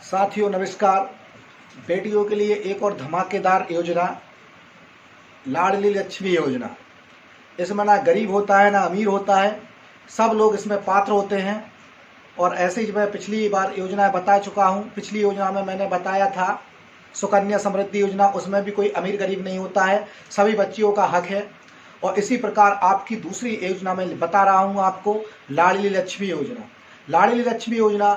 साथियों नमस्कार। बेटियों के लिए एक और धमाकेदार योजना लाडली लक्ष्मी योजना। इसमें ना गरीब होता है ना अमीर होता है, सब लोग इसमें पात्र होते हैं। और ऐसे ही मैं पिछली बार योजना बता चुका हूँ। पिछली योजना में मैंने बताया था सुकन्या समृद्धि योजना, उसमें भी कोई अमीर गरीब नहीं होता है, सभी बच्चियों का हक है। और इसी प्रकार आपकी दूसरी योजना में बता रहा हूँ आपको लाडली लक्ष्मी योजना। लाडली लक्ष्मी योजना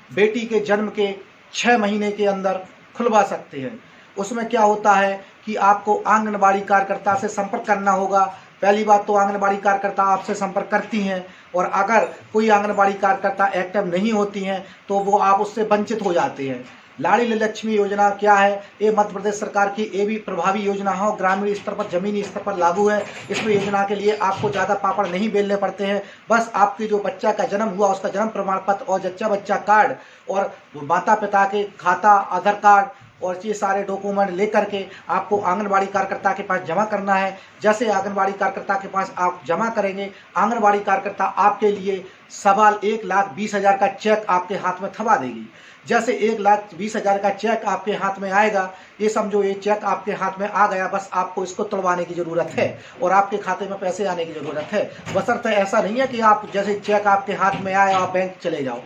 बेटी के जन्म के 6 महीने के अंदर खुलवा सकते हैं। उसमें क्या होता है कि आपको आंगनबाड़ी कार्यकर्ता से संपर्क करना होगा। पहली बात तो आंगनबाड़ी कार्यकर्ता आपसे संपर्क करती हैं, और अगर कोई आंगनबाड़ी कार्यकर्ता एक्टिव नहीं होती हैं तो वो आप उससे वंचित हो जाते हैं। लाडली लक्ष्मी योजना क्या है? ये मध्य प्रदेश सरकार की ये भी प्रभावी योजना है और ग्रामीण स्तर पर जमीनी स्तर पर लागू है। इसमें योजना के लिए आपको ज़्यादा पापड़ नहीं बेलने पड़ते हैं। बस आपके जो बच्चा का जन्म हुआ उसका जन्म प्रमाण पत्र और जच्चा बच्चा कार्ड और माता पिता के खाता, आधार कार्ड और ये सारे डॉक्यूमेंट लेकर के आपको आंगनबाड़ी कार्यकर्ता के पास जमा करना है। जैसे आंगनबाड़ी कार्यकर्ता के पास आप जमा करेंगे, आंगनबाड़ी कार्यकर्ता आपके लिए सवाल 1,20,000 का चेक आपके हाथ में थमा देगी। जैसे 1,20,000 का चेक आपके हाथ में आएगा, ये समझो ये चेक आपके हाथ में आ गया, बस आपको इसको तुड़वाने की ज़रूरत है और आपके खाते में पैसे आने की ज़रूरत है। बशर्ते ऐसा नहीं है कि आप जैसे चेक आपके हाथ में आए आप बैंक चले जाओ।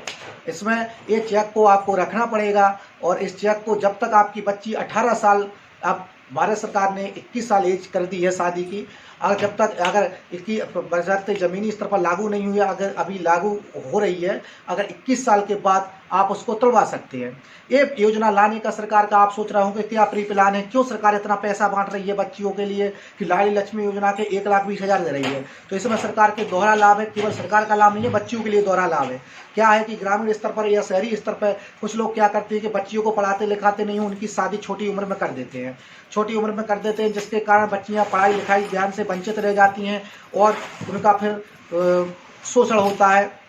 इसमें ये चेक को आपको रखना पड़ेगा और इस चेक को जब तक आपकी बच्ची 18 साल, अब भारत सरकार ने 21 साल एज कर दी है शादी की, जब तक अगर इसकी बशर्ते ज़मीनी स्तर पर लागू नहीं हुई है, अगर अभी लागू हो रही है, अगर 21 साल के बाद आप उसको तुड़वा सकते हैं। ये योजना लाने का सरकार का आप सोच रहे होंगे क्या प्री प्लान है, क्यों सरकार इतना पैसा बांट रही है बच्चियों के लिए कि लाडली लक्ष्मी योजना के 1,20,000 दे रही है। तो इसमें सरकार के दोहरा लाभ है, केवल सरकार का लाभ नहीं है, बच्चियों के लिए दोहरा लाभ है। क्या है कि ग्रामीण स्तर पर या शहरी स्तर पर कुछ लोग क्या करते हैं कि बच्चियों को पढ़ाते लिखाते नहीं, उनकी शादी छोटी उम्र में कर देते हैं, छोटी उम्र में कर देते हैं, जिसके कारण बच्चियां पढ़ाई लिखाई ध्यान से वंचित रह जाती हैं और उनका फिर शोषण होता है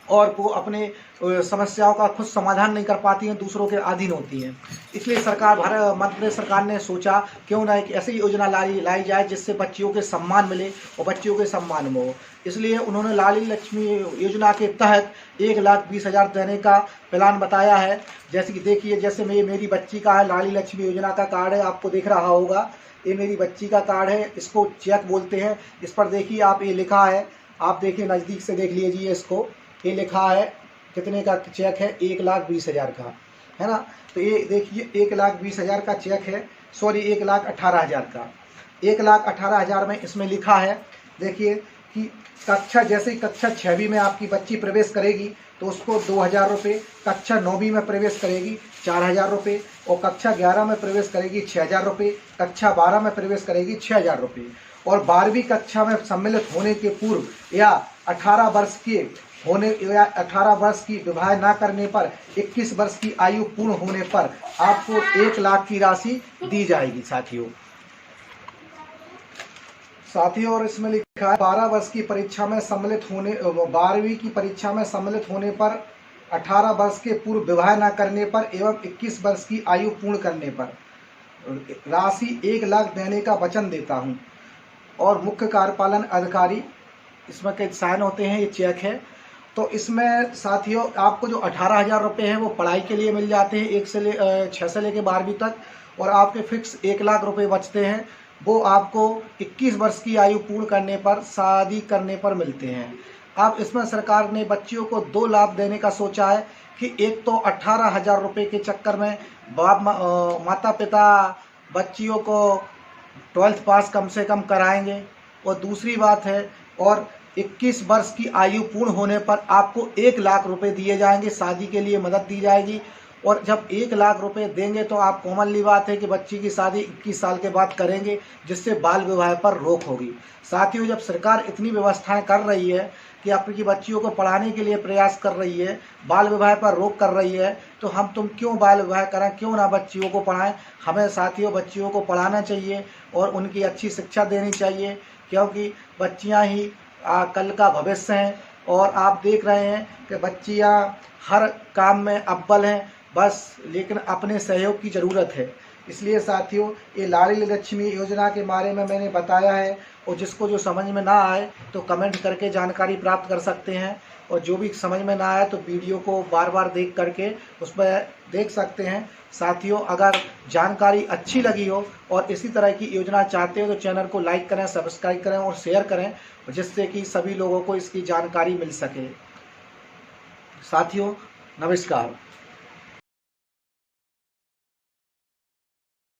और वो अपने समस्याओं का खुद समाधान नहीं कर पाती हैं, दूसरों के अधीन होती हैं। इसलिए सरकार मध्य प्रदेश सरकार ने सोचा क्यों ना एक ऐसी योजना लाई जाए जिससे बच्चियों के सम्मान मिले और बच्चियों के सम्मान में हो। इसलिए उन्होंने लाडली लक्ष्मी योजना के तहत 1,20,000 देने का प्लान बताया है। जैसे कि देखिए, जैसे मेरी बच्ची का है लाडली लक्ष्मी योजना का कार्ड है, आपको दिख रहा होगा, ये मेरी बच्ची का कार्ड है, इसको चेक बोलते हैं। इस पर देखिए आप, ये लिखा है, आप देखिए नज़दीक से देख लीजिए इसको, ये लिखा है कितने का चेक है, 1,20,000 का है ना। तो ये देखिए 1,20,000 का चेक है, सॉरी 1,18,000 का। 1,18,000 में इसमें लिखा है, देखिए कि कक्षा जैसे कक्षा 6वीं में आपकी बच्ची प्रवेश करेगी तो उसको 2,000 रुपये, कक्षा 9वीं में प्रवेश करेगी 4,000 रुपये और कक्षा 11 में प्रवेश करेगी 6,000 रुपये, कक्षा 12 में प्रवेश करेगी 6,000 रुपये और 12वीं कक्षा में सम्मिलित होने के पूर्व या 18 वर्ष के होने या 18 वर्ष की विवाह न करने पर 21 वर्ष की आयु पूर्ण होने पर आपको 1 लाख की राशि दी जाएगी। साथियों और इसमें लिखा है 12 वर्ष की परीक्षा में सम्मिलित होने 12वीं की परीक्षा में सम्मिलित होने पर 18 वर्ष के पूर्व विवाह न करने पर एवं 21 वर्ष की आयु पूर्ण करने पर राशि 1 लाख देने का वचन देता हूं। और मुख्य कार्यपालन अधिकारी इसमें के साइन होते हैं, ये चेक है। तो इसमें साथियों आपको जो 18,000 रुपये हैं वो पढ़ाई के लिए मिल जाते हैं 6 से लेकर 12वीं तक, और आपके फिक्स 1 लाख रुपये बचते हैं, वो आपको 21 वर्ष की आयु पूर्ण करने पर, शादी करने पर मिलते हैं। अब इसमें सरकार ने बच्चियों को 2 लाभ देने का सोचा है कि एक तो 18,000 रुपये के चक्कर में माता पिता बच्चियों को 12th पास कम से कम कराएंगे, और दूसरी बात है और 21 वर्ष की आयु पूर्ण होने पर आपको 1 लाख रुपए दिए जाएंगे, शादी के लिए मदद दी जाएगी। और जब 1 लाख रुपए देंगे तो आप कॉमनली बात है कि बच्ची की शादी 21 साल के बाद करेंगे, जिससे बाल विवाह पर रोक होगी। साथियों, जब सरकार इतनी व्यवस्थाएं कर रही है कि आपकी बच्चियों को पढ़ाने के लिए प्रयास कर रही है, बाल विवाह पर रोक कर रही है, तो हम तुम क्यों बाल विवाह करें, क्यों ना बच्चियों को पढ़ाएं। हमें साथियों बच्चियों को पढ़ाना चाहिए और उनकी अच्छी शिक्षा देनी चाहिए, क्योंकि बच्चियाँ ही कल का भविष्य हैं। और आप देख रहे हैं कि बच्चियां हर काम में अव्वल हैं, बस लेकिन अपने सहयोग की ज़रूरत है। इसलिए साथियों ये लाडली लक्ष्मी योजना के बारे में मैंने बताया है, और जिसको जो समझ में ना आए तो कमेंट करके जानकारी प्राप्त कर सकते हैं, और जो भी समझ में ना आए तो वीडियो को बार बार देख करके उस पर देख सकते हैं। साथियों अगर जानकारी अच्छी लगी हो और इसी तरह की योजना चाहते हो तो चैनल को लाइक करें, सब्सक्राइब करें और शेयर करें, जिससे कि सभी लोगों को इसकी जानकारी मिल सके। साथियों नमस्कार।